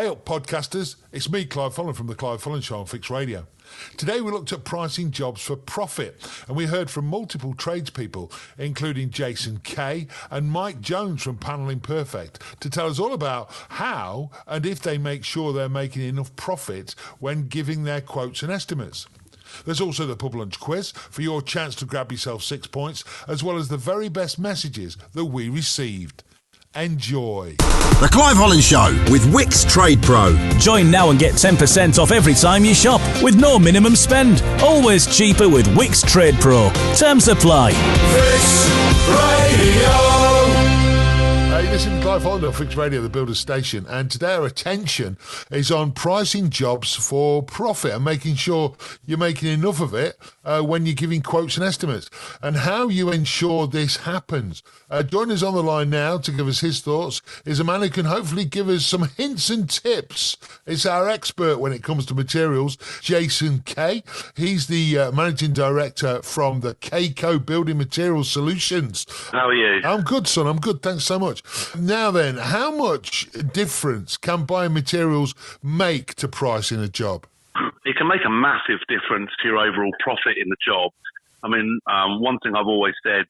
Hey up, podcasters. It's me, Clive Holland, from the Clive Holland Show on Fixed Radio. Today we looked at pricing jobs for profit, and we heard from multiple tradespeople, including Jason Kaye and Mike Jones from Panelling Perfect, to tell us all about how and if they make sure they're making enough profit when giving their quotes and estimates. There's also the pub lunch quiz for your chance to grab yourself 6 points, as well as the very best messages that we received. Enjoy. The Clive Holland Show with Wix Trade Pro. Join now and get 10% off every time you shop with no minimum spend. Always cheaper with Wix Trade Pro. Terms apply. Fixed Radio. Hey, listen to Clive Holland on Fixed Radio, the Builder Station, and today our attention is on pricing jobs for profit and making sure you're making enough of it when you're giving quotes and estimates, and how you ensure this happens. Joining us on the line now to give us his thoughts is a man who can hopefully give us some hints and tips. It's our expert when it comes to materials, Jason Kaye. He's the Managing Director from the Kaye Co Building Materials Solutions. How are you? I'm good, son. I'm good. Thanks so much. Now then, how much difference can buying materials make to pricing a job? It can make a massive difference to your overall profit in the job. I mean, one thing I've always said,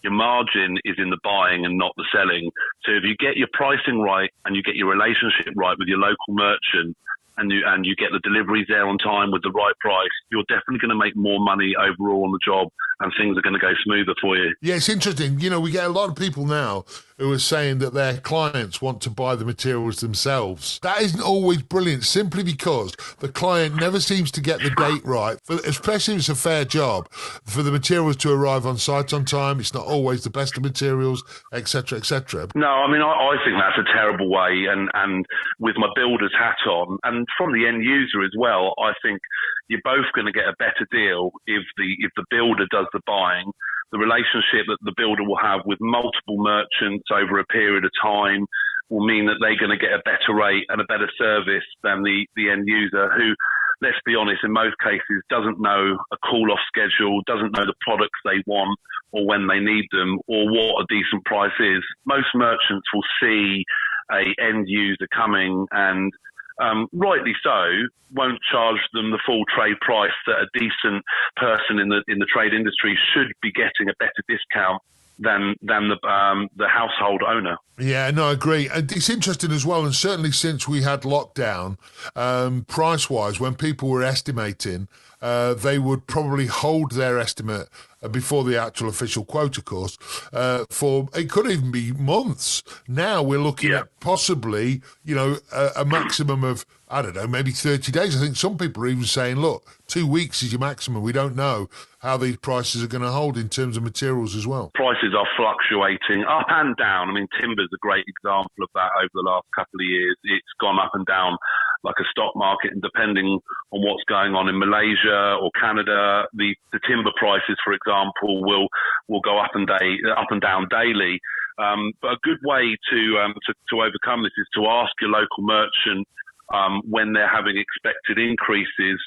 your margin is in the buying and not the selling. So if you get your pricing right and you get your relationship right with your local merchant, and you get the deliveries there on time with the right price, you're definitely going to make more money overall on the job, and things are going to go smoother for you. Yeah, it's interesting. You know, we get a lot of people now who are saying that their clients want to buy the materials themselves. That isn't always brilliant, simply because the client never seems to get the date right, especially if it's a fair job, for the materials to arrive on site on time. It's not always the best of materials, etc., etc. No, I mean, I think that's a terrible way, and with my builder's hat on, and from the end user as well, I think you're both going to get a better deal if the builder does the buying. The relationship that the builder will have with multiple merchants over a period of time will mean that they're going to get a better rate and a better service than the end user, who, let's be honest, in most cases doesn't know a call-off schedule, doesn't know the products they want or when they need them or what a decent price is. Most merchants will see a end user coming and rightly so, won't charge them the full trade price that a decent person in the trade industry should be getting a better discount than the household owner. Yeah, no, I agree. And it's interesting as well, and certainly since we had lockdown, price-wise, when people were estimating, they would probably hold their estimate before the actual official quote, of course, for it could even be months. Now we're looking at possibly, a maximum of, I don't know, maybe 30 days. I think some people are even saying, look, 2 weeks is your maximum. We don't know how these prices are going to hold in terms of materials as well. Prices are fluctuating up and down. I mean, timber's a great example of that over the last couple of years. It's gone up and down like a stock market, and depending on what's going on in Malaysia or Canada, the timber prices, for example, will go up and down daily. But a good way to overcome this is to ask your local merchant when they're having expected increases.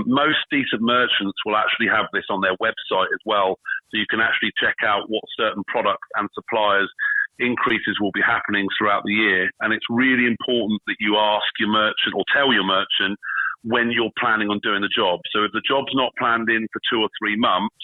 Most decent merchants will actually have this on their website as well, so you can actually check out what certain products and suppliers increases will be happening throughout the year. And it's really important that you ask your merchant or tell your merchant when you're planning on doing the job. So if the job's not planned in for 2 or 3 months,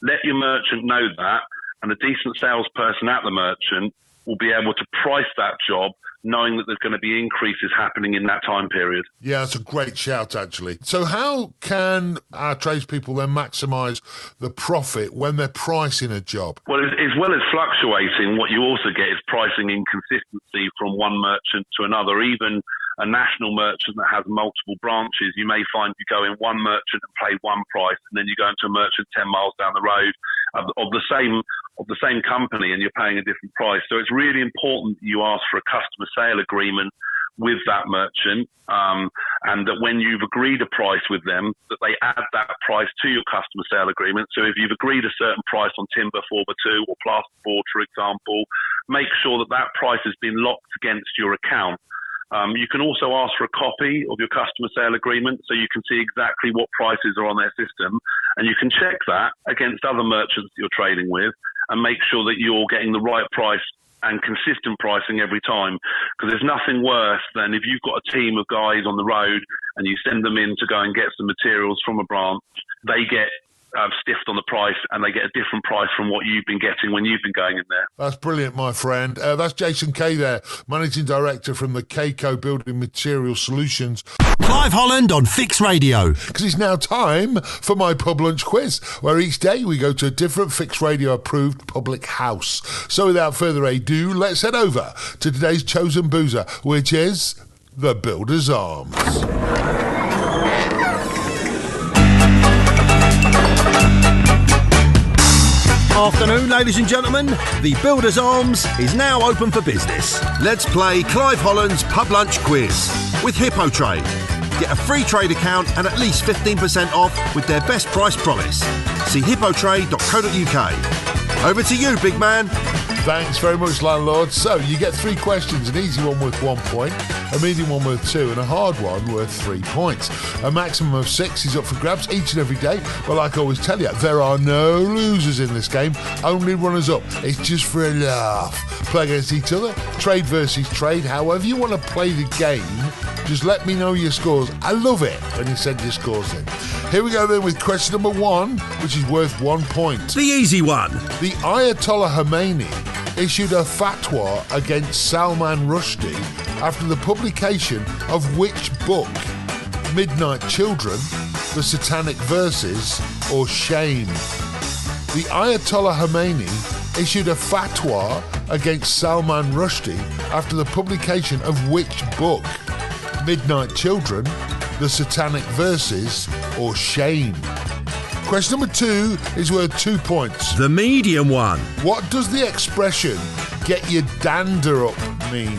let your merchant know that, and a decent salesperson at the merchant will be able to price that job knowing that there's going to be increases happening in that time period. Yeah, that's a great shout, actually. So how can our tradespeople then maximise the profit when they're pricing a job? Well, as well as fluctuating, what you also get is pricing inconsistency from one merchant to another. Even a national merchant that has multiple branches, you may find you go in one merchant and pay one price, and then you go into a merchant 10 miles down the road of the same company, and you're paying a different price. So it's really important that you ask for a customer sale agreement with that merchant, and that when you've agreed a price with them, that they add that price to your customer sale agreement. So if you've agreed a certain price on timber 4x2 or plasterboard, for example, make sure that that price has been locked against your account. You can also ask for a copy of your customer sale agreement so you can see exactly what prices are on their system, and you can check that against other merchants that you're trading with and make sure that you're getting the right price and consistent pricing every time. Because there's nothing worse than if you've got a team of guys on the road and you send them in to go and get some materials from a branch, they get stiffed on the price and they get a different price from what you've been getting when you've been going in there. That's brilliant, my friend. That's Jason Kaye there, Managing Director from the Kaye Co Building Material Solutions. Clive Holland on Fix Radio. Because it's now time for my pub lunch quiz, where each day we go to a different Fix Radio approved public house. So without further ado, let's head over to today's chosen boozer, which is the Builder's Arms. Afternoon, ladies and gentlemen. The Builder's Arms is now open for business. Let's play Clive Holland's Pub Lunch Quiz with Hippo Trade. Get a free trade account and at least 15% off with their best price promise. See hippotrade.co.uk. Over to you, big man. Thanks very much, landlord. So you get 3 questions, an easy one worth 1 point, a medium one worth 2, and a hard one worth 3 points. A maximum of 6 is up for grabs each and every day, but like I always tell you, there are no losers in this game, only runners up. It's just for a laugh. Play against each other, trade versus trade, however you want to play the game. Just let me know your scores. I love it when you send your scores in. Here we go then with question number 1, which is worth 1 point. The easy one. The Ayatollah Khomeini issued a fatwa against Salman Rushdie after the publication of which book? Midnight Children, The Satanic Verses, or Shame? The Ayatollah Khomeini issued a fatwa against Salman Rushdie after the publication of which book? Midnight Children, The Satanic Verses, or Shame? Question number 2 is worth 2 points. The medium one. What does the expression "get your dander up" mean?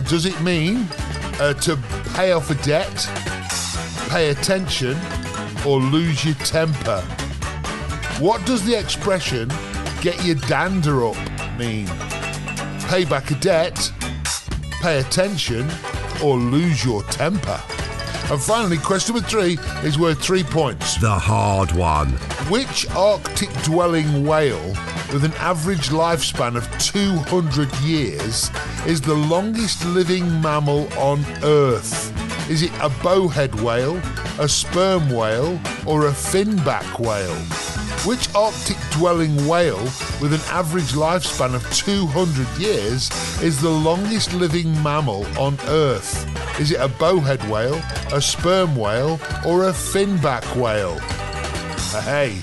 Does it mean to pay off a debt, pay attention, or lose your temper? What does the expression "get your dander up" mean? Pay back a debt, pay attention, or lose your temper? And finally, question number 3 is worth 3 points. The hard one. Which Arctic-dwelling whale with an average lifespan of 200 years is the longest living mammal on Earth? Is it a bowhead whale, a sperm whale, or a finback whale? Which Arctic-dwelling whale with an average lifespan of 200 years is the longest living mammal on Earth? Is it a bowhead whale, a sperm whale, or a finback whale? Hey,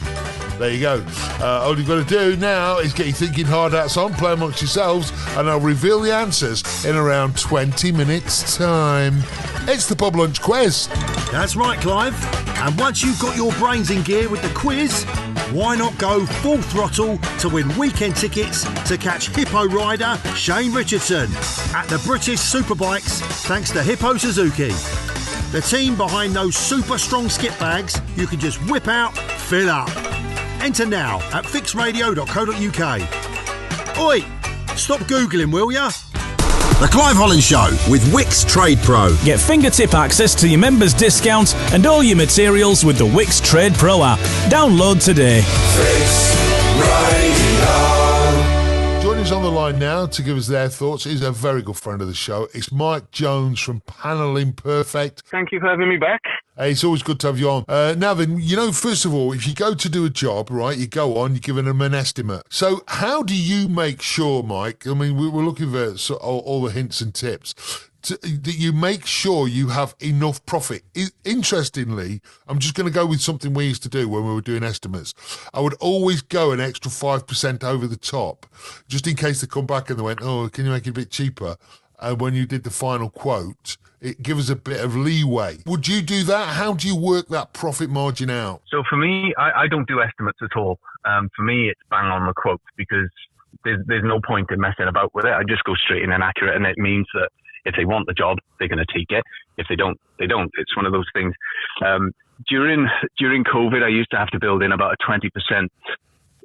there you go. All you've got to do now is get your thinking hard hats on, play amongst yourselves, and I'll reveal the answers in around 20 minutes' time. It's the Pub Lunch Quiz. That's right, Clive. And once you've got your brains in gear with the quiz, why not go full throttle to win weekend tickets to catch Hippo rider Shane Richardson at the British Superbikes thanks to Hippo Suzuki. The team behind those super strong skip bags you can just whip out, fill up. Enter now at fixradio.co.uk. Oi, stop Googling, will ya? The Clive Holland Show with Wix Trade Pro. Get fingertip access to your members' discounts and all your materials with the Wix Trade Pro app. Download today. Fix Radio. Joining us on the line now to give us their thoughts is a very good friend of the show. It's Mike Jones from Panel Imperfect. Thank you for having me back. Hey, it's always good to have you on. Now then, you know, first of all, if you go to do a job, right, you go on, you're giving them an estimate. So how do you make sure, Mike, I mean, we're looking for all the hints and tips, that you make sure you have enough profit? Interestingly, I'm just going to go with something we used to do when we were doing estimates. I would always go an extra 5% over the top, just in case they come back and they went, oh, can you make it a bit cheaper? And when you did the final quote, it gives us a bit of leeway. Would you do that? How do you work that profit margin out? So for me, I don't do estimates at all. For me, it's bang on the quote because there's no point in messing about with it. I just go straight in and accurate, and it means that if they want the job, they're going to take it. If they don't, they don't. It's one of those things. During COVID, I used to have to build in about a 20%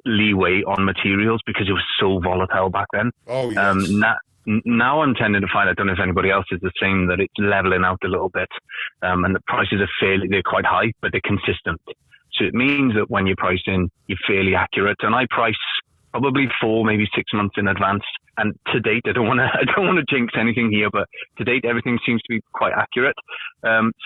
leeway on materials because it was so volatile back then. Oh, yes. Now I'm tending to find, I don't know if anybody else is the same, that it's leveling out a little bit, and the prices they're quite high, but they're consistent. So it means that when you price in, you're fairly accurate. And I price probably 4, maybe 6 months in advance. And to date, I don't want to jinx anything here, but to date, everything seems to be quite accurate.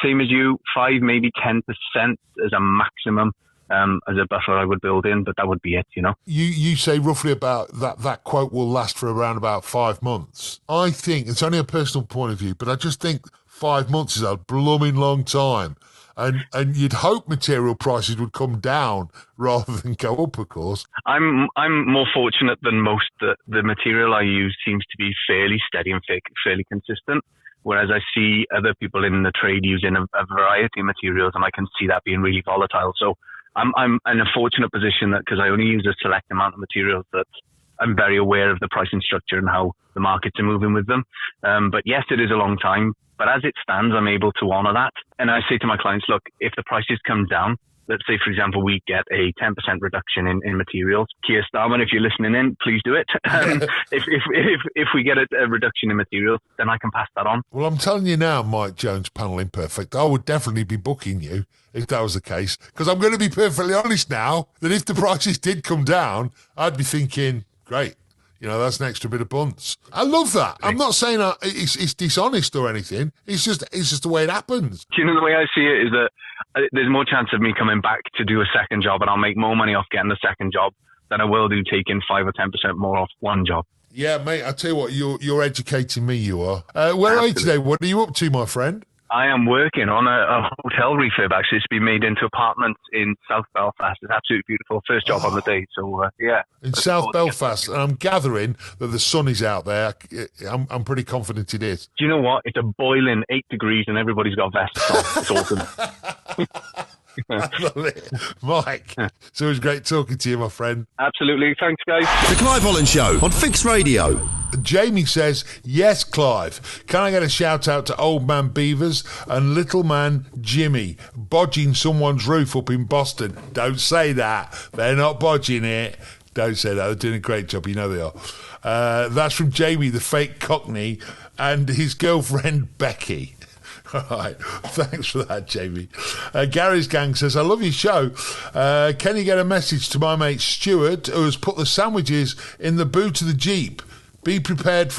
Same as you, 5, maybe 10% as a maximum. As a buffer I would build in, but that would be it, you know. You say roughly about that quote will last for around about 5 months. I think it's only a personal point of view, but I just think 5 months is a blooming long time. And you'd hope material prices would come down rather than go up, of course. I'm more fortunate than most that the material I use seems to be fairly steady and fairly consistent. Whereas I see other people in the trade using a variety of materials, and I can see that being really volatile. So I'm in a fortunate position that because I only use a select amount of materials, that I'm very aware of the pricing structure and how the markets are moving with them. But yes, it is a long time. But as it stands, I'm able to honour that. And I say to my clients, look, if the prices come down, let's say, for example, we get a 10% reduction in materials. Keir Starmer, if you're listening in, please do it. If we get a reduction in materials, then I can pass that on. Well, I'm telling you now, Mike Jones, Panel Imperfect, I would definitely be booking you if that was the case. Because I'm going to be perfectly honest now, that if the prices did come down, I'd be thinking, great. You know, that's an extra bit of bunts. I love that. I'm not saying it's dishonest or anything. It's just the way it happens. Do you know, the way I see it is that there's more chance of me coming back to do a second job, and I'll make more money off getting the second job than I will do taking 5 or 10% more off one job. Yeah, mate, I tell you what, you're educating me, you are. Where are you today? What are you up to, my friend? I am working on a hotel refurb, actually. It's been made into apartments in South Belfast. It's absolutely beautiful. First job on the day, so yeah. In South Belfast, and I'm gathering that the sun is out there. I'm pretty confident it is. Do you know what? It's a boiling 8 degrees and everybody's got vests on. It's awesome. I love it. Mike, it's always great talking to you, my friend. Absolutely. Thanks, guys. The Clive Holland Show on Fix Radio. Jamie says, yes, Clive. Can I get a shout out to Old Man Beavers and Little Man Jimmy bodging someone's roof up in Boston? Don't say that. They're not bodging it. Don't say that. They're doing a great job. You know they are. That's from Jamie, the fake Cockney, and his girlfriend, Becky. All right, thanks for that, Jamie. Gary's Gang says, I love your show. Can you get a message to my mate Stuart, who has put the sandwiches in the boot of the Jeep? Be prepared.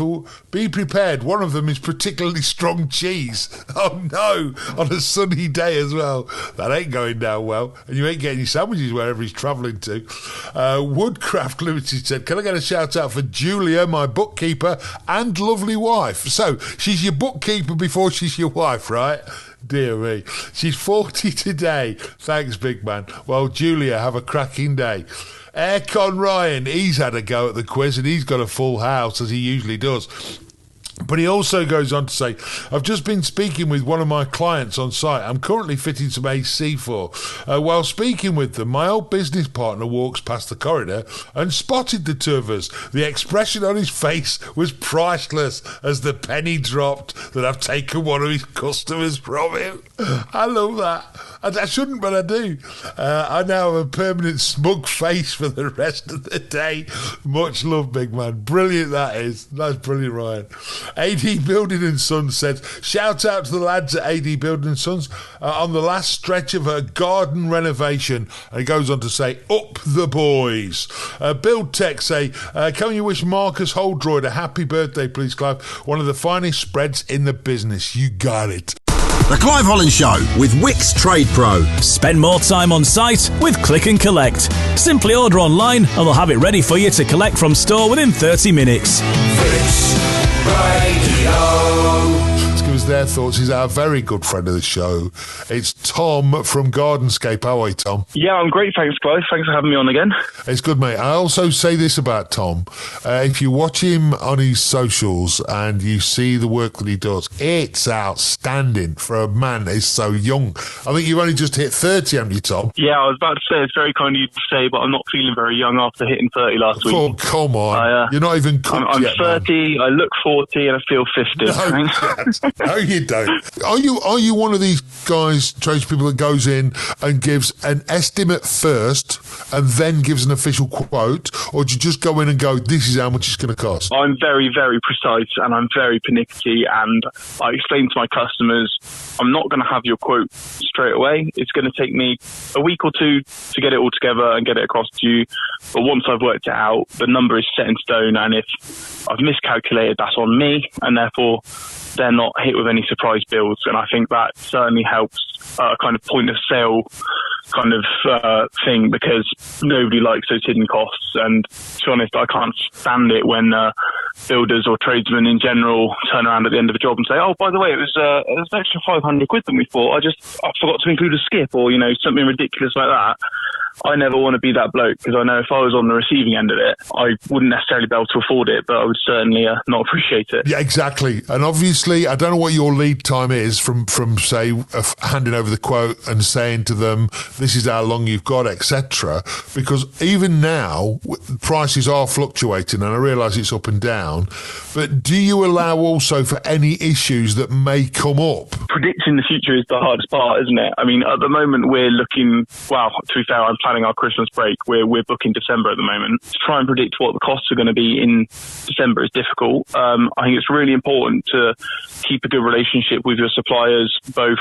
One of them is particularly strong cheese. Oh no, on a sunny day as well. That ain't going down well. And you ain't getting your sandwiches wherever he's travelling to. Woodcraft Limited said, can I get a shout out for Julia, my bookkeeper and lovely wife? So she's your bookkeeper before she's your wife, right? Dear me. She's 40 today. Thanks, big man. Well, Julia, have a cracking day. Aircon Ryan, he's had a go at the quiz and he's got a full house, as he usually does. But he also goes on to say, I've just been speaking with one of my clients on site I'm currently fitting some AC for. While speaking with them, my old business partner walks past the corridor and spotted the two of us. The expression on his face was priceless as the penny dropped that I've taken one of his customers from him. I love that. I shouldn't, but I do. I now have a permanent smug face for the rest of the day. Much love, big man. Brilliant that is. That's brilliant, Ryan. AD Building and Sons said, shout out to the lads at AD Building and Sons on the last stretch of her garden renovation. And he goes on to say, up the boys. Build Tech say, can you wish Marcus Holdroyd a happy birthday, please, Clive? One of the finest spreads in the business. You got it. The Clive Holland Show with Wix Trade Pro. Spend more time on site with Click and Collect. Simply order online and they'll have it ready for you to collect from store within 30 minutes. Fix Radio. Let's give us their thoughts. He's our very good friend of the show. It's Tom from Gardenscape. How are you, Tom? Yeah, I'm great. Thanks, Clive. Thanks for having me on again. It's good, mate. I also say this about Tom. If you watch him on his socials and you see the work that he does, it's outstanding for a man that is so young. I think you've only just hit 30, haven't you, Tom? Yeah, I was about to say, it's very kind of you to say, but I'm not feeling very young after hitting 30 last week. Oh, come on. You're not even cooked I'm yet, 30, man. I look 40, and I feel 50. No, No, you don't. Are you one of these guys, tradespeople, that goes in and gives an estimate first and then gives an official quote, or do you just go in and go, this is how much it's going to cost? I'm very, very precise and I'm very pernickety, and I explain to my customers, I'm not going to have your quote straight away. It's going to take me a week or two to get it all together and get it across to you. But once I've worked it out, the number is set in stone, and if I've miscalculated, that's on me, and therefore they're not hit with any surprise bills. And I think that certainly helps kind of point of sale kind of thing, because nobody likes those hidden costs. And to be honest, I can't stand it when builders or tradesmen in general turn around at the end of a job and say, oh, by the way, it was an extra 500 quid than we thought. I forgot to include a skip, or, you know, something ridiculous like that. I never want to be that bloke, because I know if I was on the receiving end of it, I wouldn't necessarily be able to afford it, but I would certainly not appreciate it. Yeah, exactly. And obviously, I don't know what your lead time is from say, handing over the quote and saying to them, this is how long you've got, etc. Because even now, prices are fluctuating, and I realise it's up and down. But do you allow also for any issues that may come up? Predicting the future is the hardest part, isn't it? I mean, at the moment, we're looking, well, to be fair, I'm planning our Christmas break. We're booking December at the moment. To try and predict what the costs are going to be in December is difficult. I think it's really important to keep a good relationship with your suppliers, both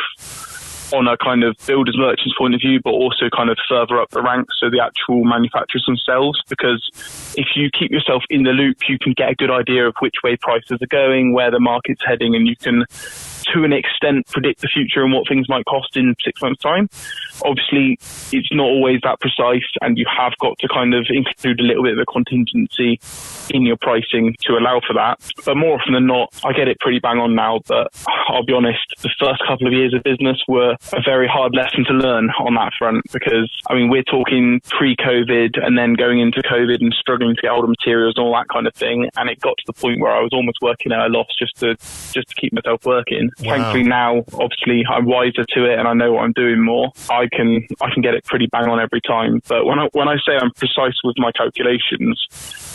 on a kind of builders merchants point of view, but also kind of further up the ranks, so the actual manufacturers themselves, because if you keep yourself in the loop, you can get a good idea of which way prices are going, where the market's heading, and you can, to an extent, predict the future and what things might cost in 6 months' time. Obviously, it's not always that precise, and you have got to kind of include a little bit of a contingency in your pricing to allow for that. But more often than not, I get it pretty bang on now, but I'll be honest, the first couple of years of business were a very hard lesson to learn on that front, because, I mean, we're talking pre-COVID and then going into COVID and struggling to get hold of materials and all that kind of thing, and it got to the point where I was almost working at a loss just to keep myself working. Wow. Thankfully now, obviously, I'm wiser to it and I know what I'm doing more. I can get it pretty bang on every time. But when I say I'm precise with my calculations,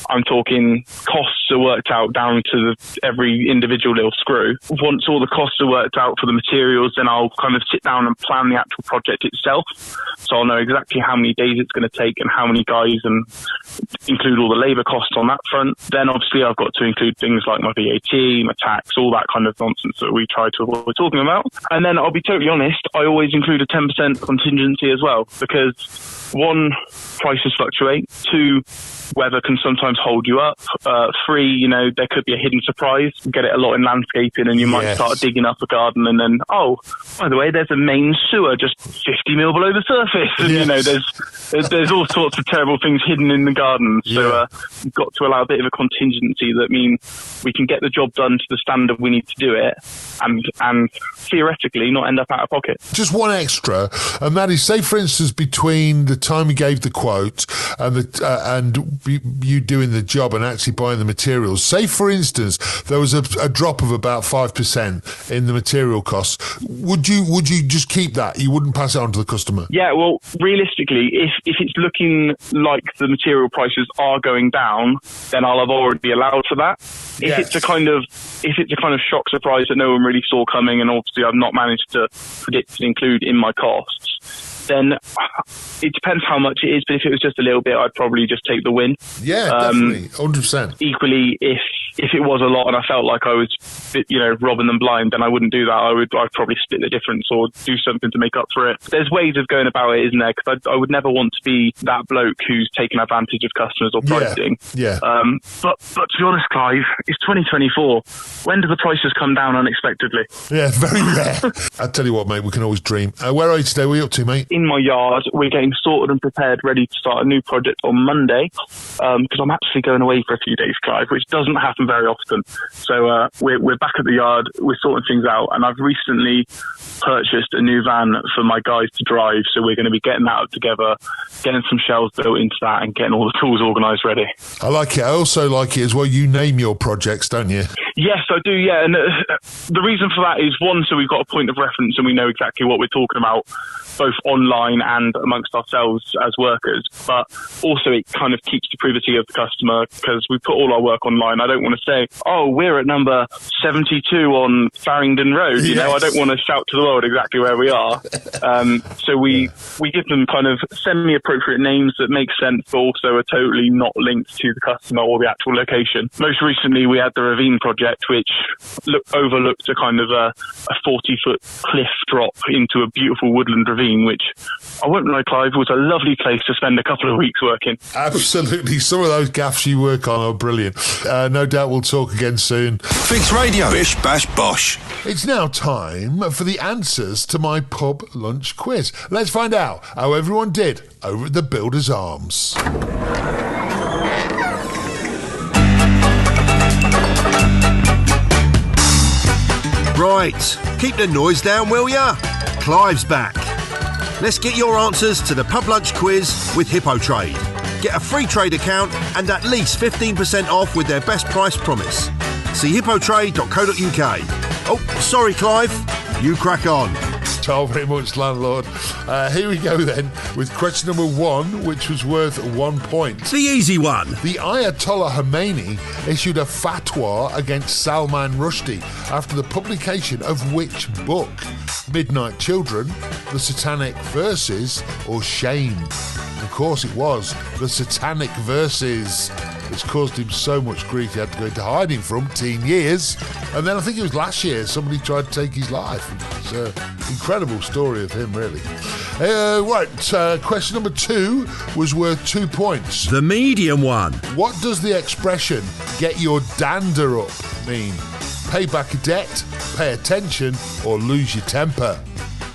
I'm talking costs are worked out down to every individual little screw. Once all the costs are worked out for the materials, then I'll kind of sit down and plan the actual project itself. So I'll know exactly how many days it's going to take and how many guys, and include all the labour costs on that front. Then obviously I've got to include things like my VAT, my tax, all that kind of nonsense that we try to avoid talking about. And then I'll be totally honest, I always include a 10% contingency as well, because one, prices fluctuate. Two, weather can sometimes hold you up. Three, you know, there could be a hidden surprise. You get it a lot in landscaping, and you might start digging up a garden, and then, oh, by the way, there's a main sewer just 50 mil below the surface. And, you know, there's all sorts of terrible things hidden in the garden. So you've got to allow a bit of a contingency that means we can get the job done to the standard we need to do it, and theoretically not end up out of pocket. Just one extra, and that is, say, for instance, between the time you gave the quote and you doing the job and actually buying the materials, say, for instance, there was a drop of about 5% in the material costs, would you just keep that? You wouldn't pass it on to the customer? Yeah, well, realistically, if it's looking like the material prices are going down, then I'll have already be allowed for that. If it's a kind of shock surprise that no one really saw coming, and obviously I've not managed to predict and include in my costs, then it depends how much it is. But if it was just a little bit, I'd probably just take the win. Yeah, definitely, 100%. Equally, if it was a lot and I felt like I was, you know, robbing them blind, then I wouldn't do that. I'd probably split the difference or do something to make up for it. There's ways of going about it, isn't there? Because I would never want to be that bloke who's taking advantage of customers or pricing. Yeah. But to be honest, Clive, it's 2024. When do the prices come down unexpectedly? Yeah, very rare. I tell you what, mate, we can always dream. Where are you today? What are you up to, mate? In my yard, we're getting sorted and prepared, ready to start a new project on Monday, because I'm actually going away for a few days, Clive, which doesn't happen very often. So we're back at the yard, we're sorting things out, and I've recently purchased a new van for my guys to drive, so we're going to be getting that up together, getting some shelves built into that, and getting all the tools organised ready. I like it. I also like it as well, you name your projects, don't you? Yes, I do, yeah. And the reason for that is, one, so we've got a point of reference and we know exactly what we're talking about. both online and amongst ourselves as workers. But also it kind of keeps the privacy of the customer because we put all our work online. I don't want to say, oh, we're at number 72 on Farringdon Road. You know, I don't want to shout to the world exactly where we are. So we give them kind of semi-appropriate names that make sense, but also are totally not linked to the customer or the actual location. Most recently, we had the Ravine project, which overlooked a kind of a 40-foot cliff drop into a beautiful woodland ravine, which, I won't lie, Clive, was a lovely place to spend a couple of weeks working. Absolutely. Some of those gaffs you work on are brilliant. No doubt we'll talk again soon. Fix Radio. Bish, bash, bosh. It's now time for the answers to my pub lunch quiz. Let's find out how everyone did over at the Builder's Arms. Right, keep the noise down, will ya? Clive's back. Let's get your answers to the pub lunch quiz with Hippo Trade. Get a free trade account and at least 15% off with their best price promise. See hippotrade.co.uk. Oh, sorry, Clive. You crack on. Thank you very much, landlord. Here we go then with question number 1, which was worth 1 point. The easy one. The Ayatollah Khomeini issued a fatwa against Salman Rushdie after the publication of which book? Midnight Children, The Satanic Verses, or Shame? Of course it was The Satanic Verses, which caused him so much grief he had to go into hiding for umpteen years. And then I think it was last year somebody tried to take his life. It's an incredible story of him, really. Question number 2 was worth 2 points. The medium one. What does the expression "get your dander up" mean? Pay back a debt, pay attention, or lose your temper?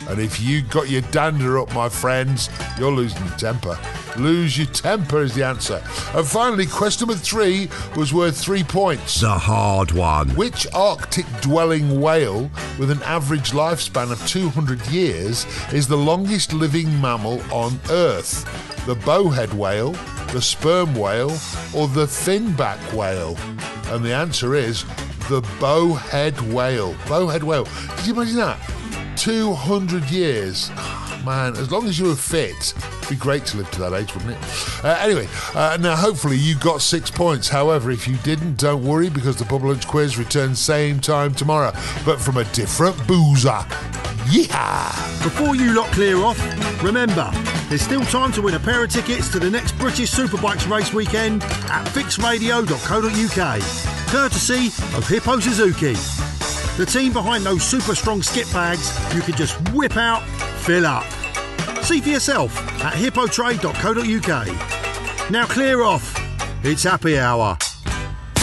And if you got your dander up, my friends, you're losing your temper. Lose your temper is the answer. And finally, question number 3 was worth 3 points. The hard one. Which Arctic-dwelling whale with an average lifespan of 200 years is the longest living mammal on Earth? The bowhead whale, the sperm whale, or the finback whale? And the answer is the bowhead whale. Bowhead whale. Did you imagine that? 200 years. Man, as long as you were fit, it'd be great to live to that age, wouldn't it? Anyway, now hopefully you got 6 points. However, if you didn't, don't worry, because the Pub Lunch Quiz returns same time tomorrow, but from a different boozer. Yeehaw! Before you lot clear off, remember, there's still time to win a pair of tickets to the next British Superbikes race weekend at fixradio.co.uk, courtesy of Hippo Suzuki. The team behind those super strong skip bags you can just whip out, fill up. See for yourself at hippotrade.co.uk. Now clear off. It's happy hour.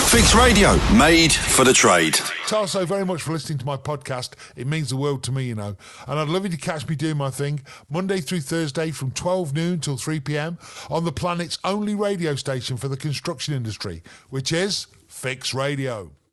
Fix Radio, made for the trade. So very much for listening to my podcast. It means the world to me, you know. And I'd love you to catch me doing my thing Monday through Thursday from 12 noon till 3 p.m. on the planet's only radio station for the construction industry, which is Fix Radio.